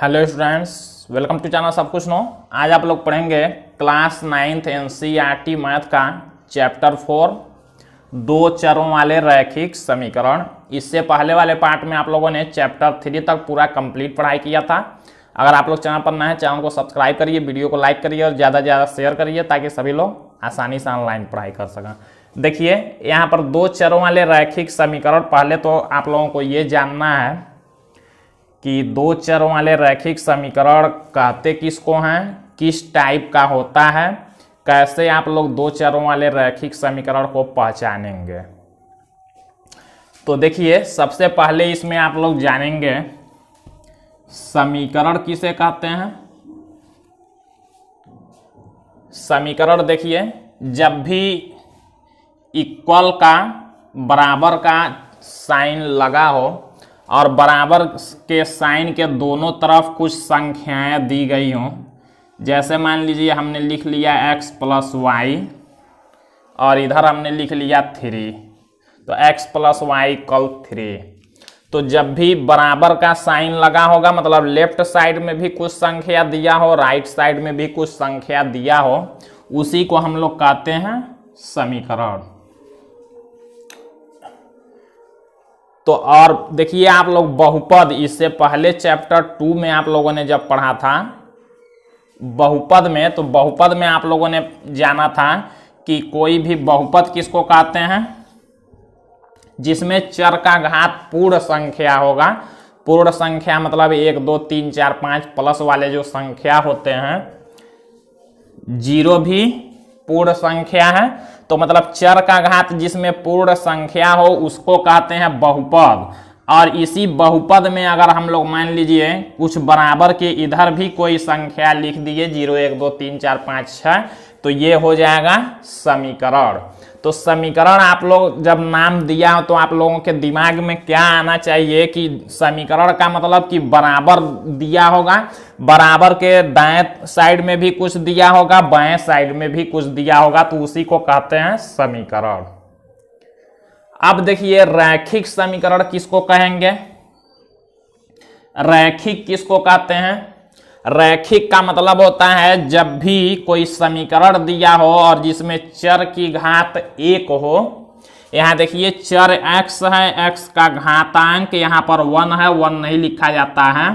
Hello students, welcome to channel सब कुछ नो। आज आप लोग पढ़ेंगे क्लास 9th एनसीईआरटी मैथ का चैप्टर 4 दो चरों वाले रैखिक समीकरण। इससे पहले वाले पार्ट में आप लोगों ने चैप्टर 3 तक पूरा कंप्लीट पढ़ाई किया था। अगर आप लोग चैनल पर नए हैं, चैनल को सब्सक्राइब करिए, वीडियो को लाइक करिए और ज़्यादा से ज़्यादा शेयर करिए ताकि सभी लोग आसानी से ऑनलाइन पढ़ाई कर सकें। देखिए यहाँ पर दो चरों वाले रैखिक समीकरण। पहले तो आप लोगों को ये जानना है कि दो चरों वाले रैखिक समीकरण कहते किसको हैं, किस टाइप का होता है, कैसे आप लोग दो चरों वाले रैखिक समीकरण को पहचानेंगे। तो देखिए सबसे पहले इसमें आप लोग जानेंगे समीकरण किसे कहते हैं। समीकरण देखिए जब भी इक्वल का बराबर का साइन लगा हो और बराबर के साइन के दोनों तरफ कुछ संख्याएं दी गई हों, जैसे मान लीजिए हमने लिख लिया x प्लस वाई और इधर हमने लिख लिया 3, तो x प्लस वाई इक्वल 3। तो जब भी बराबर का साइन लगा होगा मतलब लेफ्ट साइड में भी कुछ संख्या दिया हो, राइट साइड में भी कुछ संख्या दिया हो, उसी को हम लोग कहते हैं समीकरण। तो और देखिए आप लोग बहुपद, इससे पहले चैप्टर 2 में आप लोगों ने जब पढ़ा था बहुपद में, तो बहुपद में आप लोगों ने जाना था कि कोई भी बहुपद किसको कहते हैं, जिसमें चर का घात पूर्ण संख्या होगा। पूर्ण संख्या मतलब 1 2 3 4 5 प्लस वाले जो संख्या होते हैं, 0 भी पूर्ण संख्या है। तो मतलब चर का घात जिसमें पूर्ण संख्या हो उसको कहते हैं बहुपद। और इसी बहुपद में अगर हम लोग मान लीजिए कुछ बराबर के इधर भी कोई संख्या लिख दिए 0 1 2 3 4 5 6, तो ये हो जाएगा समीकरण। तो समीकरण आप लोग जब नाम दिया हो तो आप लोगों के दिमाग में क्या आना चाहिए कि समीकरण का मतलब कि बराबर दिया होगा, बराबर के दाएं साइड में भी कुछ दिया होगा, बाएं साइड में भी कुछ दिया होगा, तो उसी को कहते हैं समीकरण। अब देखिए रैखिक समीकरण किसको कहेंगे, रैखिक किसको कहते हैं। रैखिक का मतलब होता है जब भी कोई समीकरण दिया हो और जिसमें चर की घात 1 हो। यहां देखिए चर x है, x का घातांक यहां पर 1 है, 1 नहीं लिखा जाता है।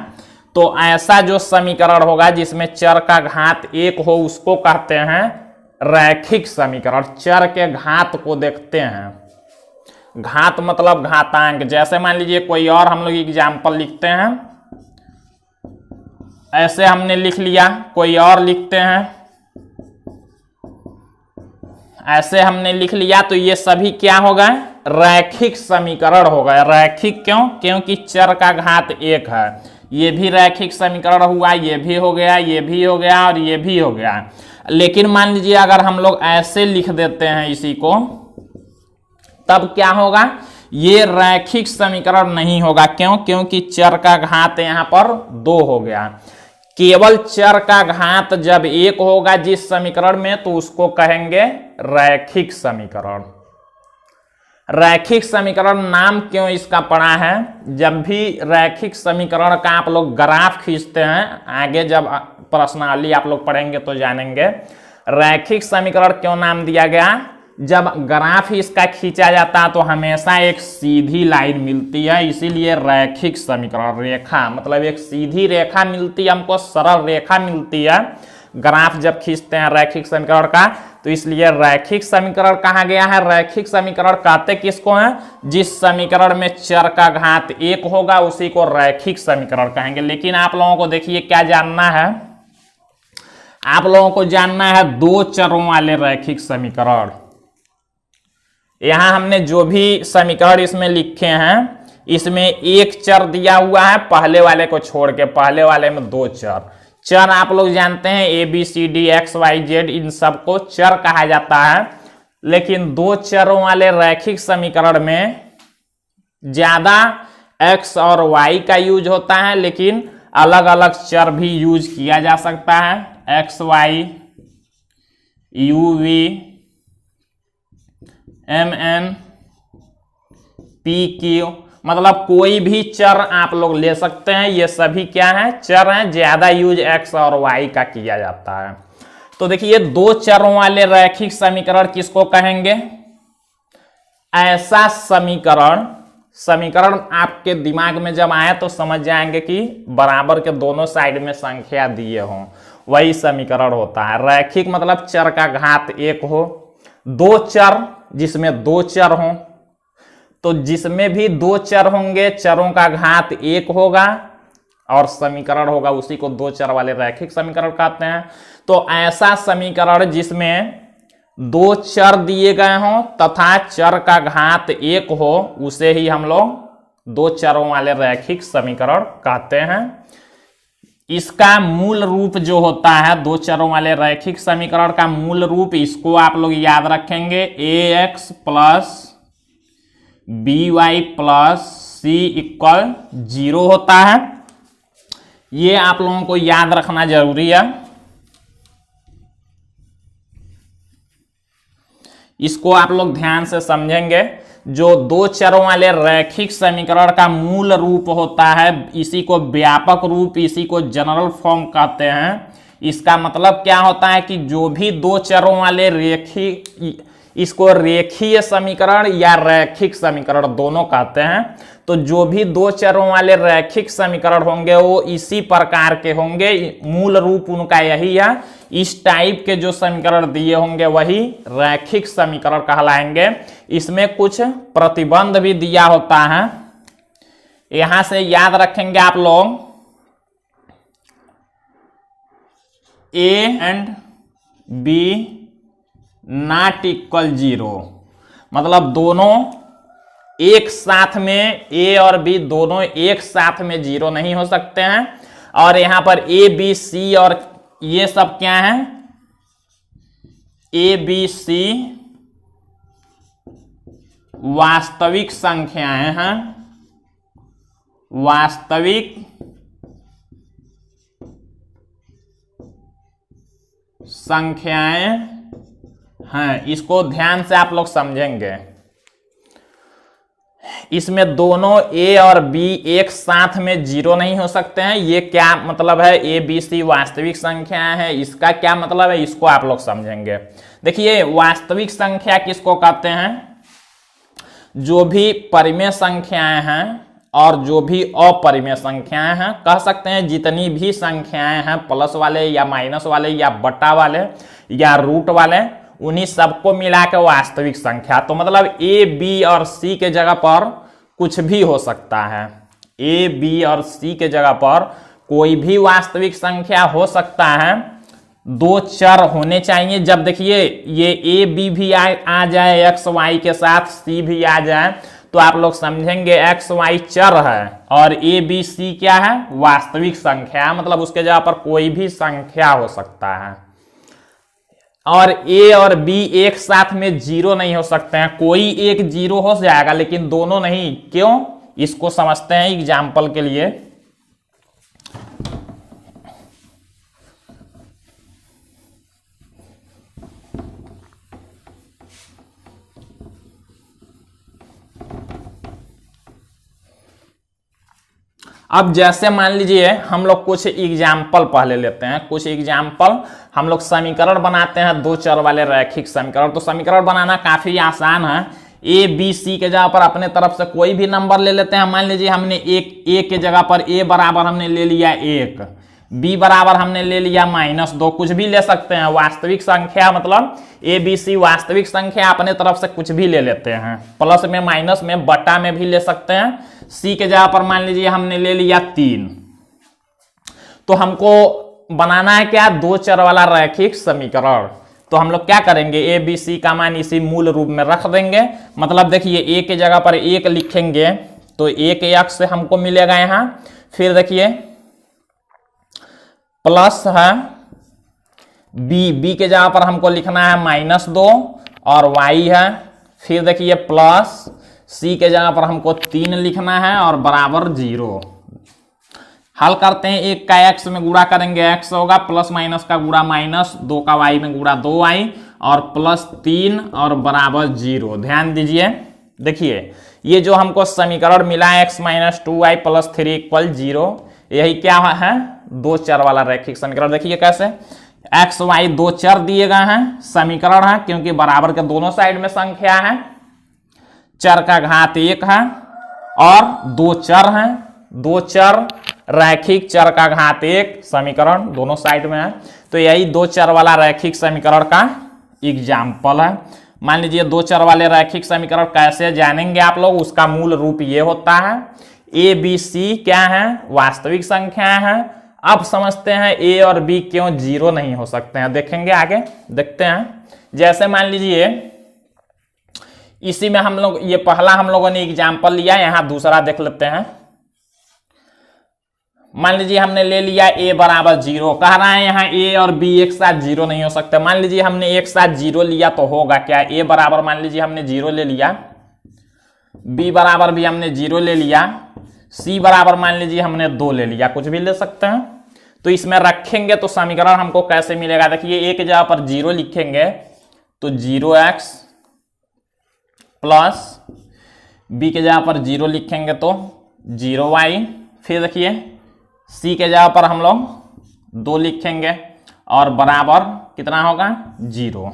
तो ऐसा जो समीकरण होगा जिसमें चर का घात 1 हो उसको कहते हैं रैखिक समीकरण। चर के घात को देखते हैं, घात मतलब घातांक। जैसे मान लीजिए कोई और हम लोग एग्जाम्पल लिखते हैं, ऐसे हमने लिख लिया, कोई और लिखते हैं, ऐसे हमने लिख लिया, तो ये सभी क्या हो गए, रैखिक समीकरण हो गए। रैखिक क्यों, क्योंकि चर का घात 1 है। ये भी रैखिक समीकरण हुआ, ये भी हो गया, ये भी हो गया और ये भी हो गया। लेकिन मान लीजिए अगर हम लोग ऐसे लिख देते हैं इसी को, तब क्या होगा, ये रैखिक समीकरण नहीं होगा। क्यों, क्योंकि चर का घात यहां पर 2 हो गया। केवल चर का घात जब 1 होगा जिस समीकरण में, तो उसको कहेंगे रैखिक समीकरण। रैखिक समीकरण नाम क्यों इसका पड़ा है, जब भी रैखिक समीकरण का आप लोग ग्राफ खींचते हैं, आगे जब प्रश्नावली आप लोग पढ़ेंगे तो जानेंगे रैखिक समीकरण क्यों नाम दिया गया। जब ग्राफ इसका खींचा जाता है तो हमेशा एक सीधी लाइन मिलती है, इसीलिए रैखिक समीकरण। रेखा मतलब एक सीधी रेखा मिलती है हमको, सरल रेखा मिलती है ग्राफ जब खींचते हैं रैखिक समीकरण का, तो इसलिए रैखिक समीकरण कहा गया है। रैखिक समीकरण कहते किसको हैं, जिस समीकरण में चर का घात 1 होगा उसी को रैखिक समीकरण कहेंगे। लेकिन आप लोगों को देखिए क्या जानना है, आप लोगों को जानना है दो चरों वाले रैखिक समीकरण। यहां हमने जो भी समीकरण इसमें लिखे हैं, इसमें एक चर दिया हुआ है पहले वाले को छोड़ के, पहले वाले में 2 चर। चर आप लोग जानते हैं A B C D X Y Z, इन सबको चर कहा जाता है। लेकिन 2 चरों वाले रैखिक समीकरण में ज्यादा एक्स और वाई का यूज होता है, लेकिन अलग अलग चर भी यूज किया जा सकता है, X Y, U V, M N, P Q, मतलब कोई भी चर आप लोग ले सकते हैं, ये सभी क्या है, चर हैं। ज्यादा यूज एक्स और वाई का किया जाता है। तो देखिए दो चरों वाले रैखिक समीकरण किसको कहेंगे? ऐसा समीकरण आपके दिमाग में जब आए तो समझ जाएंगे कि बराबर के दोनों साइड में संख्या दिए हों, वही समीकरण होता है। रैखिक मतलब चर का घात एक हो, दो चर जिसमें दो चर हों, तो जिसमें भी दो चर होंगे चरों का घात एक होगा और समीकरण होगा, उसी को दो चर वाले रैखिक समीकरण कहते हैं। तो ऐसा समीकरण जिसमें दो चर दिए गए हों तथा चर का घात एक हो, उसे ही हम लोग दो चरों वाले रैखिक समीकरण कहते हैं। इसका मूल रूप जो होता है दो चरों वाले रैखिक समीकरण का मूल रूप, इसको आप लोग याद रखेंगे, ax plus by plus c equal 0 होता है। ये आप लोगों को याद रखना जरूरी है। इसको आप लोग ध्यान से समझेंगे। जो दो चरों वाले रैखिक समीकरण का मूल रूप होता है, इसी को व्यापक रूप, इसी को जनरल फॉर्म कहते हैं। इसका मतलब क्या होता है कि जो भी दो चरों वाले इसको रेखीय समीकरण या रैखिक समीकरण दोनों कहते हैं। तो जो भी दो चरों वाले रैखिक समीकरण होंगे वो इसी प्रकार के होंगे, मूल रूप उनका यही है। इस टाइप के जो समीकरण दिए होंगे वही रैखिक समीकरण कहलाएंगे। इसमें कुछ प्रतिबंध भी दिया होता है, यहां से याद रखेंगे आप लोग। A and B not equal 0, मतलब दोनों एक साथ में, ए और बी दोनों एक साथ में 0 नहीं हो सकते हैं। और यहां पर ए बी सी और ये सब क्या है, ए बी सी वास्तविक संख्याएं हैं, वास्तविक संख्याएं हैं। इसको ध्यान से आप लोग समझेंगे। इसमें दोनों ए और बी एक साथ में 0 नहीं हो सकते हैं। ये क्या मतलब है, ए बी सी वास्तविक संख्याएं हैं, इसका क्या मतलब है, इसको आप लोग समझेंगे। देखिए वास्तविक संख्या किसको कहते हैं? जो भी परिमेय संख्याएं हैं और जो भी अपरिमेय संख्याएं हैं, कह सकते हैं जितनी भी संख्याएं हैं, प्लस वाले या माइनस वाले या बटा वाले या रूट वाले, उन्हीं सबको मिला के वास्तविक संख्या। तो मतलब ए बी और सी के जगह पर कुछ भी हो सकता है, ए बी और सी के जगह पर कोई भी वास्तविक संख्या हो सकता है। दो चर होने चाहिए। जब देखिए ये ए बी भी आ जाए एक्स वाई के साथ, सी भी आ जाए, तो आप लोग समझेंगे एक्स वाई चर है और ए बी सी क्या है, वास्तविक संख्या, मतलब उसके जगह पर कोई भी संख्या हो सकता है। और ए और बी एक साथ में 0 नहीं हो सकते हैं, कोई एक 0 हो जाएगा लेकिन दोनों नहीं। क्यों, इसको समझते हैं एग्जाम्पल के लिए। अब जैसे मान लीजिए हम लोग कुछ एग्जाम्पल पहले लेते हैं, कुछ एग्जाम्पल हम लोग समीकरण बनाते हैं, दो चर वाले रैखिक समीकरण। तो समीकरण बनाना काफी आसान है। ए बी सी के जगह पर अपने तरफ से कोई भी नंबर ले लेते हैं। मान लीजिए हमने ए के जगह पर ए बराबर हमने ले लिया 1, बी बराबर हमने ले लिया -2, कुछ भी ले सकते हैं। वास्तविक संख्या मतलब ए बी सी वास्तविक संख्या, अपने तरफ से कुछ भी ले लेते हैं, प्लस में माइनस में बटा में भी ले सकते हैं। सी के जगह पर मान लीजिए हमने ले लिया 3। तो हमको बनाना है क्या, दो चर वाला रैखिक समीकरण। तो हम लोग क्या करेंगे, ए बी सी का मान इसी मूल रूप में रख देंगे। मतलब देखिए ए के जगह पर 1 लिखेंगे तो 1 अक्ष से हमको मिलेगा यहाँ। फिर देखिए प्लस है बी के जगह पर हमको लिखना है -2 और y है। फिर देखिए प्लस सी के जगह पर हमको 3 लिखना है और बराबर 0। हल करते हैं, 1 का x में गुणा करेंगे x होगा, प्लस माइनस का गुणा माइनस, 2 का y में गुणा 2y और प्लस 3 और बराबर 0। ध्यान दीजिए, देखिए ये जो हमको समीकरण मिला है x minus 2y plus 3 equal 0, यही क्या है, दो चर वाला रैखिक समीकरण। देखिए कैसे, x y दो चर दिए गए हैं, समीकरण है क्योंकि बराबर के दोनों साइड में संख्या है, चर का घात 1 है और दो चर हैं, दो चर रैखिक चर का घात 1 समीकरण दोनों साइड में है। तो यही दो चर वाला रैखिक समीकरण का एग्जाम्पल है। मान लीजिए दो चर वाले रैखिक समीकरण कैसे जानेंगे आप लोग, उसका मूल रूप ये होता है, ए बी सी क्या है, वास्तविक संख्या है। अब समझते हैं ए और बी क्यों जीरो नहीं हो सकते हैं, देखेंगे आगे, देखते हैं। जैसे मान लीजिए इसी में हम लोग, ये पहला हम लोगों ने एग्जाम्पल लिया, यहां दूसरा देख लेते हैं। मान लीजिए हमने ले लिया a बराबर 0, कह रहा है यहाँ a और b एक साथ 0 नहीं हो सकते। मान लीजिए हमने एक साथ 0 लिया तो होगा क्या, a बराबर मान लीजिए हमने 0 ले लिया, b बराबर भी हमने 0 ले लिया, c बराबर मान लीजिए हमने 2 ले लिया, कुछ भी ले सकते हैं। तो इसमें रखेंगे तो समीकरण हमको कैसे मिलेगा, देखिए a के जगह पर 0 लिखेंगे तो 0x प्लस b के जगह पर 0 लिखेंगे तो 0y, फिर देखिए c के जगह पर हम लोग 2 लिखेंगे और बराबर कितना होगा 0।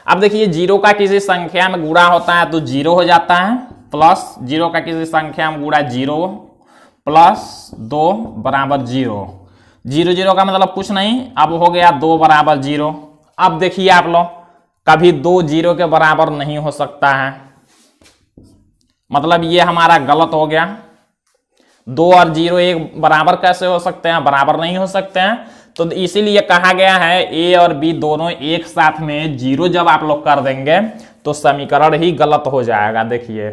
अब देखिए 0 का किसी संख्या में गुणा होता है तो 0 हो जाता है, प्लस 0 का किसी संख्या में गुणा 0 प्लस 2 बराबर 0। 0 0 का मतलब कुछ नहीं, अब हो गया 2 बराबर 0। अब देखिए आप लोग, कभी 2 0 के बराबर नहीं हो सकता है, मतलब ये हमारा गलत हो गया। 2 और 0 एक बराबर कैसे हो सकते हैं, बराबर नहीं हो सकते हैं। तो इसीलिए कहा गया है a और b दोनों एक साथ में 0 जब आप लोग कर देंगे तो समीकरण ही गलत हो जाएगा। देखिए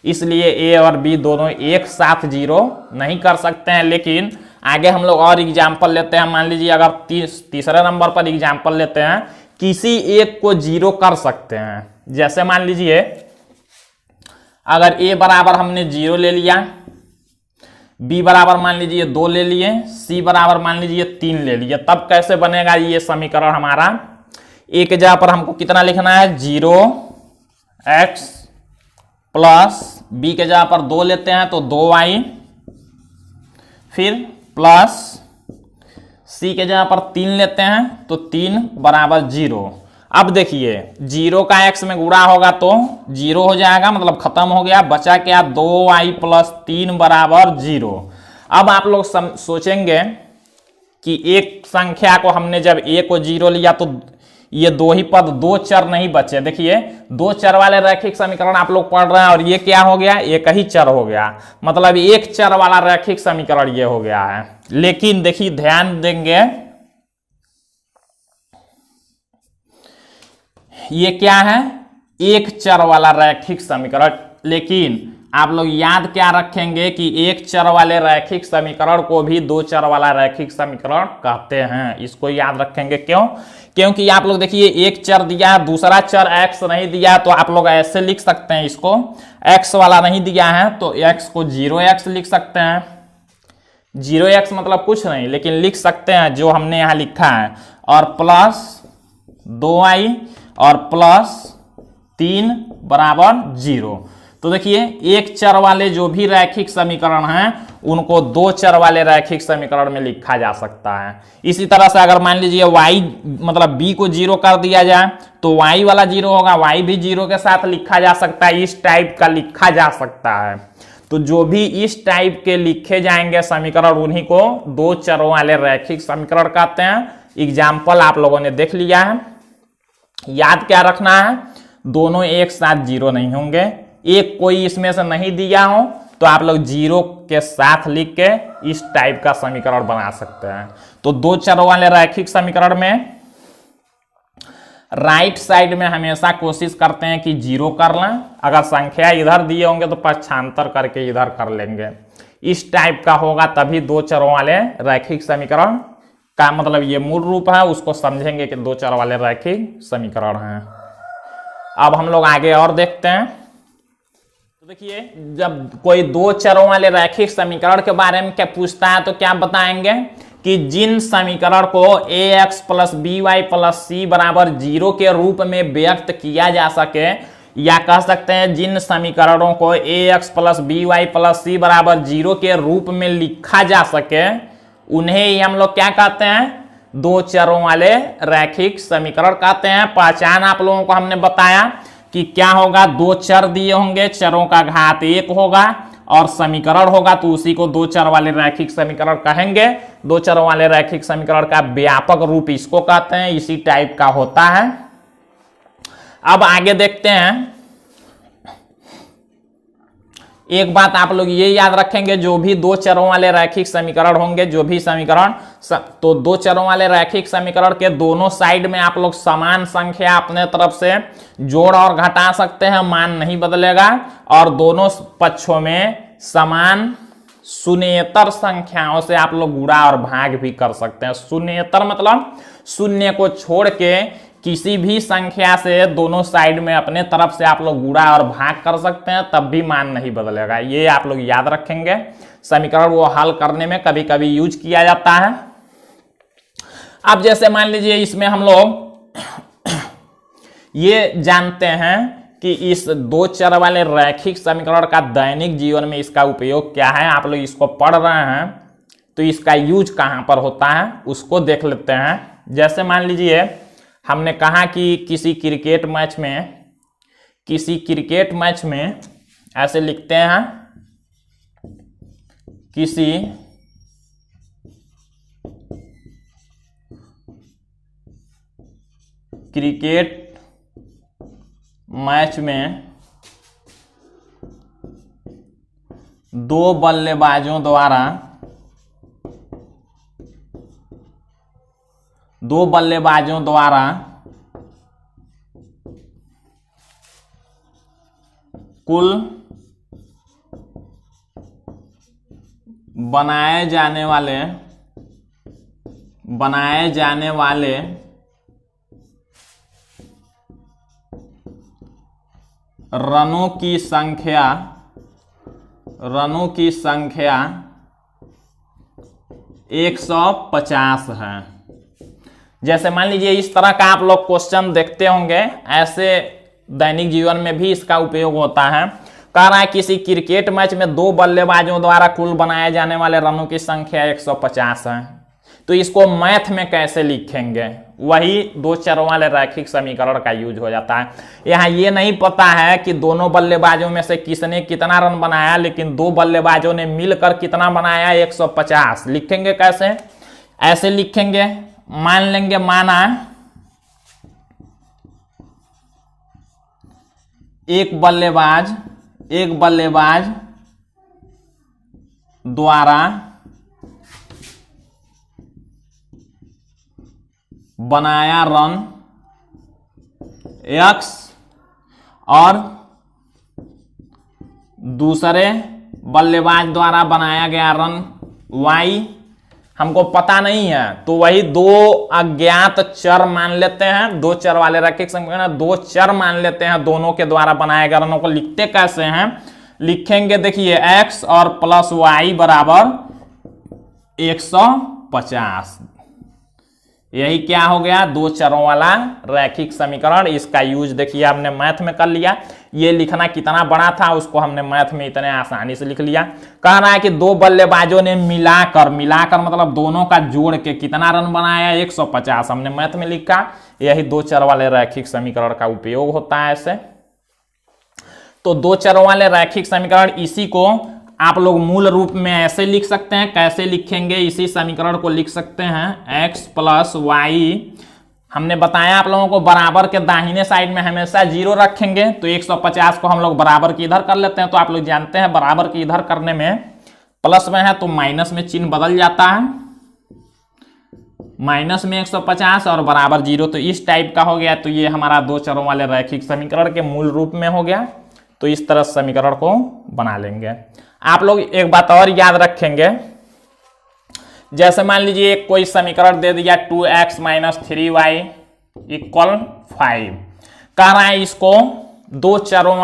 इसलिए a और b दोनों एक साथ 0 नहीं कर सकते हैं। लेकिन आगे हम लोग और एग्जाम्पल लेते हैं। मान लीजिए अगर तीसरे नंबर पर एग्जाम्पल लेते हैं, किसी एक को 0 कर सकते हैं। जैसे मान लीजिए अगर a बराबर हमने 0 ले लिया, b बराबर मान लीजिए 2 ले लिए, c बराबर मान लीजिए 3 ले लिए, तब कैसे बनेगा ये समीकरण हमारा। a के जगह पर हमको कितना लिखना है 0x प्लस b के जगह पर 2 लेते हैं तो 2y, फिर प्लस c के जगह पर 3 लेते हैं तो 3 बराबर 0। अब देखिए 0 का x में गुणा होगा तो 0 हो जाएगा, मतलब खत्म हो गया, बचा क्या 2y प्लस 3 बराबर 0। अब आप लोग सोचेंगे कि एक संख्या को हमने जब a को 0 लिया तो ये दो ही पद, दो चर नहीं बचे। देखिए दो चर वाले रैखिक समीकरण आप लोग पढ़ रहे हैं और ये क्या हो गया, एक ही चर हो गया, मतलब एक चर वाला रैखिक समीकरण ये हो गया है। लेकिन देखिए ध्यान देंगे, ये क्या है, एक चर वाला रैखिक समीकरण। लेकिन आप लोग याद क्या रखेंगे कि एक चर वाले रैखिक समीकरण को भी दो चर वाला रैखिक समीकरण कहते हैं। इसको याद रखेंगे, क्यों, क्योंकि आप लोग देखिए एक चर दिया, दूसरा चर x नहीं दिया, तो आप लोग ऐसे लिख सकते हैं, इसको x वाला नहीं दिया है तो x को 0x लिख सकते हैं। 0x मतलब कुछ नहीं, लेकिन लिख सकते हैं जो हमने यहां लिखा है, और प्लस 2y और प्लस 3 बराबर 0। तो देखिए एक चर वाले जो भी रैखिक समीकरण हैं उनको दो चर वाले रैखिक समीकरण में लिखा जा सकता है। इसी तरह से अगर मान लीजिए y मतलब b को 0 कर दिया जाए तो y वाला 0 होगा, y भी 0 के साथ लिखा जा सकता है, इस टाइप का लिखा जा सकता है। तो जो भी इस टाइप के लिखे जाएंगे समीकरण उन्हीं को दो चरों वाले रैखिक समीकरण कहते हैं। एग्जाम्पल आप लोगों ने देख लिया है। याद क्या रखना है, दोनों एक साथ 0 नहीं होंगे, एक कोई इसमें से नहीं दिया हो तो आप लोग 0 के साथ लिख के इस टाइप का समीकरण बना सकते हैं। तो दो चरों वाले रैखिक समीकरण में राइट साइड में हमेशा कोशिश करते हैं कि 0 कर लें, अगर संख्या इधर दिए होंगे तो पक्षांतर करके इधर कर लेंगे। इस टाइप का होगा तभी दो चरों वाले रैखिक समीकरण का मतलब ये मूल रूप है, उसको समझेंगे कि दो चर वाले रैखिक समीकरण हैं। अब हम लोग आगे और देखते हैं। तो देखिए जब कोई दो चरों वाले रैखिक समीकरण के बारे में क्या पूछता है तो क्या बताएंगे कि जिन समीकरण को ax plus by plus c बराबर 0 के रूप में व्यक्त किया जा सके या कह सकते हैं जिन समीकरणों को ax plus B Y plus C बराबर 0 के रूप में लिखा जा सके उन्हें ही हम लोग क्या कहते हैं, दो चरों वाले रैखिक समीकरण कहते हैं। पहचान आप लोगों को हमने बताया कि क्या होगा, दो चर दिए होंगे, चरों का घात 1 होगा और समीकरण होगा तो उसी को दो चर वाले रैखिक समीकरण कहेंगे। दो चरों वाले रैखिक समीकरण का व्यापक रूप इसको कहते हैं, इसी टाइप का होता है। अब आगे देखते हैं, एक बात आप लोग ये याद रखेंगे, जो भी दो चरों वाले रैखिक समीकरण होंगे, जो भी समीकरण, तो दो चरों वाले रैखिक समीकरण के दोनों साइड में आप लोग समान संख्या अपने तरफ से जोड़ और घटा सकते हैं, मान नहीं बदलेगा। और दोनों पक्षों में समान शून्येतर संख्याओं से आप लोग गुणा और भाग भी कर सकते हैं। शून्येतर मतलब शून्य को छोड़ के किसी भी संख्या से दोनों साइड में अपने तरफ से आप लोग गुणा और भाग कर सकते हैं, तब भी मान नहीं बदलेगा। ये आप लोग याद रखेंगे, समीकरण वो हल करने में कभी कभी यूज किया जाता है। अब जैसे मान लीजिए इसमें हम लोग ये जानते हैं कि इस दो चर वाले रैखिक समीकरण का दैनिक जीवन में इसका उपयोग क्या है। आप लोग इसको पढ़ रहे हैं तो इसका यूज कहां पर होता है उसको देख लेते हैं। जैसे मान लीजिए हमने कहा कि किसी क्रिकेट मैच में ऐसे लिखते हैं, किसी क्रिकेट मैच में दो बल्लेबाजों द्वारा कुल बनाए जाने वाले रनों की संख्या 150 है। जैसे मान लीजिए इस तरह का आप लोग क्वेश्चन देखते होंगे, ऐसे दैनिक जीवन में भी इसका उपयोग होता है। कह रहा है किसी क्रिकेट मैच में दो बल्लेबाजों द्वारा कुल बनाए जाने वाले रनों की संख्या 150 है। तो इसको मैथ में कैसे लिखेंगे, वही दो चरों वाले रैखिक समीकरण का यूज हो जाता है। यहाँ ये नहीं पता है कि दोनों बल्लेबाजों में से किसने कितना रन बनाया, लेकिन दो बल्लेबाजों ने मिलकर कितना बनाया, 150। लिखेंगे कैसे, ऐसे लिखेंगे, मान लेंगे, माना एक बल्लेबाज द्वारा बनाया रन x और दूसरे बल्लेबाज द्वारा बनाया गया रन y हमको पता नहीं है, तो वही दो अज्ञात चर मान लेते हैं। दो चर वाले रैखिक समीकरण दो चर मान लेते हैं, दोनों के द्वारा बनाए गए रनों को लिखते कैसे हैं, लिखेंगे देखिए x और प्लस y बराबर 150। यही क्या हो गया, दो चरों वाला रैखिक समीकरण। इसका यूज देखिए हमने मैथ में कर लिया। ये लिखना कितना बड़ा था उसको हमने मैथ में इतने आसानी से लिख लिया। कह रहा है कि दो बल्लेबाजों ने मिलाकर मतलब दोनों का जोड़ के कितना रन बनाया, 150 हमने मैथ में लिखा। यही दो चर वाले रैखिक समीकरण का उपयोग होता है ऐसे। तो दो चरों वाले रैखिक समीकरण, इसी को आप लोग मूल रूप में ऐसे लिख सकते हैं। कैसे लिखेंगे, इसी समीकरण को लिख सकते हैं x प्लस वाई। हमने बताया आप लोगों को बराबर के दाहिने साइड में हमेशा 0 रखेंगे, तो 150 को हम लोग बराबर की इधर कर लेते हैं। तो आप लोग जानते हैं बराबर की इधर करने में प्लस में है तो माइनस में चिन्ह बदल जाता है, माइनस में 150 और बराबर 0, तो इस टाइप का हो गया। तो ये हमारा दो चरों वाले रैखिक समीकरण के मूल रूप में हो गया। तो इस तरह समीकरण को बना लेंगे। आप लोग एक बात और याद रखेंगे, जैसे मान लीजिए कोई समीकरण दे दिया 2x माइनस 3y इक्वल 5। कह रहा है इसको दो चरों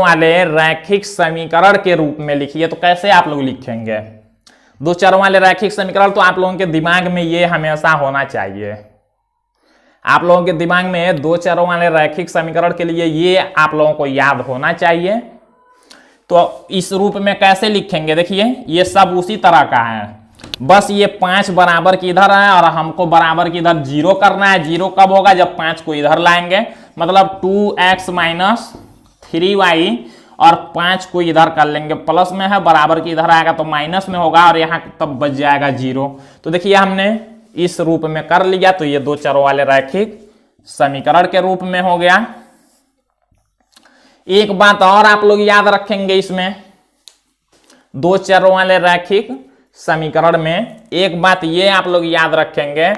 वाले रैखिक समीकरण के रूप में लिखिए। तो कैसे आप लोग लिखेंगे दो चरों वाले रैखिक समीकरण, तो आप लोगों के दिमाग में ये हमेशा होना चाहिए। आप लोगों के दिमाग में दो चरों वाले रैखिक समीकरण के लिए ये आप लोगों को याद होना चाहिए। तो इस रूप में कैसे लिखेंगे, देखिए ये सब उसी तरह का है, बस ये 5 बराबर की इधर है और हमको बराबर की इधर 0 करना है। 0 कब होगा, जब 5 को इधर लाएंगे, मतलब 2x माइनस 3y और 5 को इधर कर लेंगे, प्लस में है, बराबर की इधर आएगा तो माइनस में होगा और यहाँ तब बच जाएगा 0। तो देखिए हमने इस रूप में कर लिया, तो ये दो चरों वाले रैखिक समीकरण के रूप में हो गया। एक बात और आप लोग याद रखेंगे, इसमें दो चरों वाले रैखिक समीकरण में एक बात ये आप लोग याद रखेंगे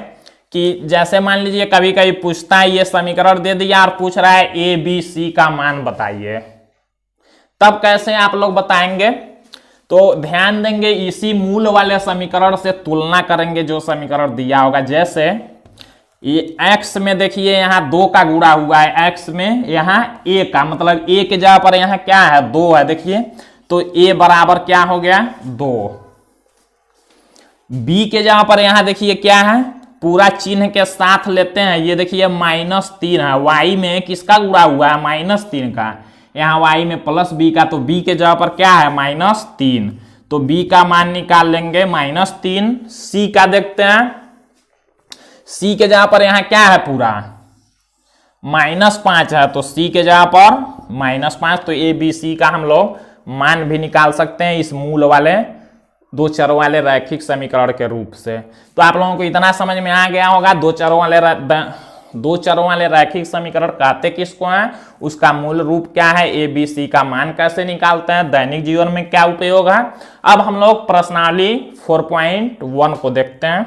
कि जैसे मान लीजिए कभी कभी पूछता है, ये समीकरण दे दिया और पूछ रहा है ए बी सी का मान बताइए, तब कैसे आप लोग बताएंगे। तो ध्यान देंगे, इसी मूल वाले समीकरण से तुलना करेंगे जो समीकरण दिया होगा। जैसे ये x में देखिए यहाँ 2 का गुणा हुआ है, x में यहाँ a का, मतलब a के जगह पर यहाँ क्या है 2 है, देखिए तो a बराबर क्या हो गया 2। b के जगह पर यहाँ देखिए क्या है, पूरा चिन्ह के साथ लेते हैं, ये देखिए -3 है, y में किसका गुणा हुआ है -3 का, यहाँ y में +b का, तो b के जगह पर क्या है -3, तो b का मान निकाल लेंगे -3। c का देखते हैं, c के जगह पर यहाँ क्या है पूरा -5 है, तो c के जगह पर -5, तो a b c का हम लोग मान भी निकाल सकते हैं इस मूल वाले दो चरों वाले रैखिक समीकरण के रूप से। तो आप लोगों को इतना समझ में आ गया होगा, दो चरों वाले रैखिक समीकरण कहते किसको हैं, उसका मूल रूप क्या है, ए बी सी का मान कैसे निकालते हैं, दैनिक जीवन में क्या उपयोग है। अब हम लोग प्रश्नावली 4.1 को देखते हैं।